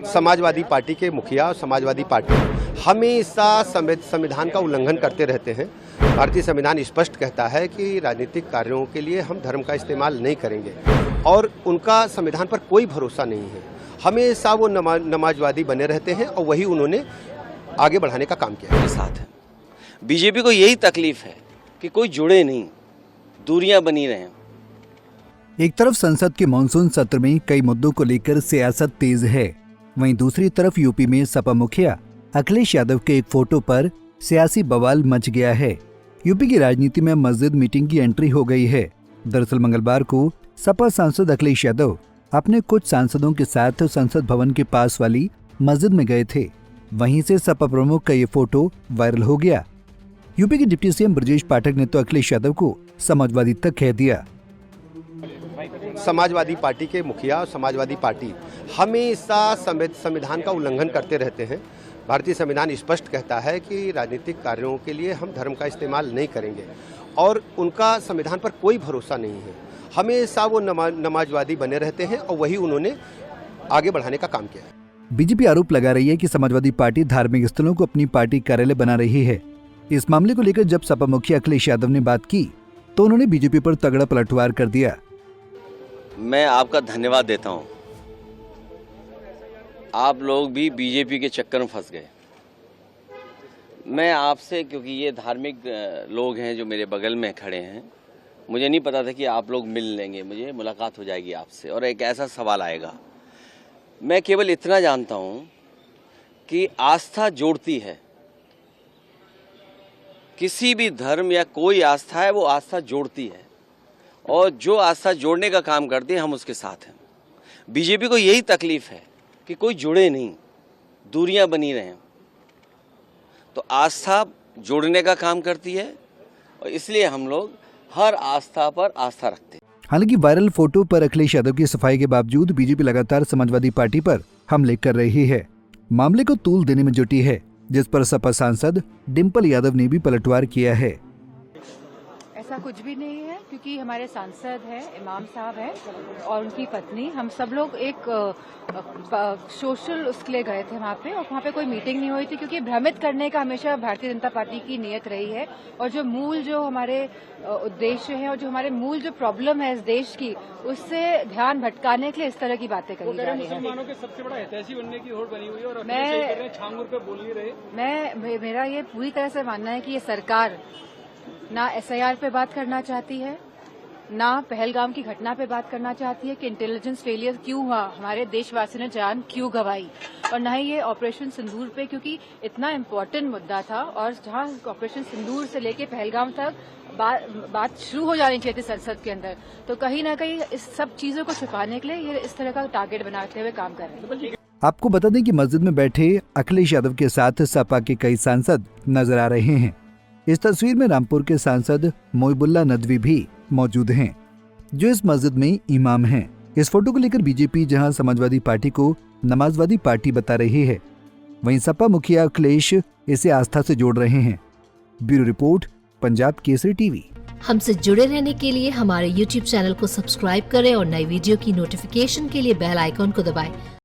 Samajwadi party के मुखिया और समाजवादी पार्टी हमेशा संविधान का उल्लंघन करते रहते हैं। भारतीय संविधान स्पष्ट कहता है कि राजनीतिक कार्यों के लिए हम धर्म का इस्तेमाल नहीं करेंगे और उनका संविधान पर कोई भरोसा नहीं है। हमेशा वो नमाजवादी बने रहते हैं और वही उन्होंने आगे बढ़ाने का काम किया है। साथ है बीजेपी को यही तकलीफ है कि कोई जुड़े नहीं, दूरियां बनी रहें। एक तरफ संसद के मानसून सत्र में कई मुद्दों को लेकर सियासत तेज है, वहीं दूसरी तरफ यूपी में सपा मुखिया अखिलेश यादव के एक फोटो पर सियासी बवाल मच गया है। यूपी की राजनीति में मस्जिद मीटिंग की एंट्री हो गई है। दरअसल मंगलवार को सपा सांसद अखिलेश यादव अपने कुछ सांसदों के साथ संसद भवन के पास वाली मस्जिद में गए थे। वहीं से सपा प्रमुख का ये फोटो वायरल हो गया। यूपी के डिप्टी सीएम ब्रजेश पाठक ने तो अखिलेश यादव को समाजवादी तक कह दिया। समाजवादी पार्टी के मुखिया और समाजवादी पार्टी हमेशा संविधान का उल्लंघन करते रहते हैं। भारतीय संविधान स्पष्ट कहता है कि राजनीतिक कार्यों के लिए हम धर्म का इस्तेमाल नहीं करेंगे और उनका संविधान पर कोई भरोसा नहीं है। हमेशा वो नमाजवादी बने रहते हैं और वही उन्होंने आगे बढ़ाने का काम किया है। बीजेपी आरोप लगा रही है कि समाजवादी पार्टी धार्मिक स्थलों को अपनी पार्टी कार्यालय बना रही है। इस मामले को लेकर जब सपा मुखिया अखिलेश यादव ने बात की तो उन्होंने बीजेपी पर तगड़ा पलटवार कर दिया। मैं आपका धन्यवाद देता हूं। आप लोग भी बीजेपी के चक्कर में फंस गए। मैं आपसे, क्योंकि ये धार्मिक लोग हैं जो मेरे बगल में खड़े हैं, मुझे नहीं पता था कि आप लोग मिल लेंगे, मुझे मुलाकात हो जाएगी आपसे और एक ऐसा सवाल आएगा। मैं केवल इतना जानता हूं कि आस्था जोड़ती है। किसी भी धर्म या कोई आस्था है, वो आस्था जोड़ती है और जो आस्था जोड़ने का काम करती है हम उसके साथ हैं। बीजेपी को यही तकलीफ है कि कोई जुड़े नहीं, दूरियां बनी रहें। तो आस्था जोड़ने का काम करती है और इसलिए हम लोग हर आस्था पर आस्था रखते हैं। हालांकि वायरल फोटो पर अखिलेश यादव की सफाई के बावजूद बीजेपी लगातार समाजवादी पार्टी पर हमले कर रही है। मामले को तूल देने में जुटी है, जिस पर सपा सांसद डिंपल यादव ने भी पलटवार किया है। ऐसा कुछ भी नहीं है, क्योंकि हमारे सांसद हैं, इमाम साहब हैं और उनकी पत्नी, हम सब लोग एक सोशल उसके लिए गए थे वहाँ पे, और वहाँ पे कोई मीटिंग नहीं हुई थी, क्योंकि भ्रमित करने का हमेशा भारतीय जनता पार्टी की नीयत रही है और जो हमारे उद्देश्य है और जो हमारे मूल जो प्रॉब्लम है इस देश की, उससे ध्यान भटकाने के लिए इस तरह की बातें करी जा रही है। मुसलमानों के सबसे बड़ा ऐतिहासिक बनने की होड़ बनी हुई है और छांगुर पे बोल ही रहे। मेरा ये पूरी तरह से मानना है कि ये सरकार ना एसआईआर पे बात करना चाहती है, ना पहलगाम की घटना पे बात करना चाहती है कि इंटेलिजेंस फेलियर क्यों हुआ, हमारे देशवासियों ने जान क्यों गंवाई, और न ही ये ऑपरेशन सिंदूर पे, क्योंकि इतना इम्पोर्टेंट मुद्दा था और जहां ऑपरेशन सिंदूर से लेके पहलगाम तक बात शुरू हो जानी चाहिए थी संसद के अंदर, तो कहीं ना कहीं इस सब चीजों को छुपाने के लिए ये इस तरह का टारगेट बनाते हुए काम कर रहे हैं। आपको बता दें कि मस्जिद में बैठे अखिलेश यादव के साथ सपा के कई सांसद नजर आ रहे हैं। इस तस्वीर में रामपुर के सांसद मोहिबुल्लाह नदवी भी मौजूद हैं, जो इस मस्जिद में इमाम हैं। इस फोटो को लेकर बीजेपी जहां समाजवादी पार्टी को नमाजवादी पार्टी बता रही है, वहीं सपा मुखिया अखिलेश इसे आस्था से जोड़ रहे हैं। Bureau report, Punjab Kesari TV. हमसे जुड़े रहने के लिए हमारे YouTube चैनल को सब्सक्राइब करें और नई वीडियो की नोटिफिकेशन के लिए बेल आइकॉन को दबाएं।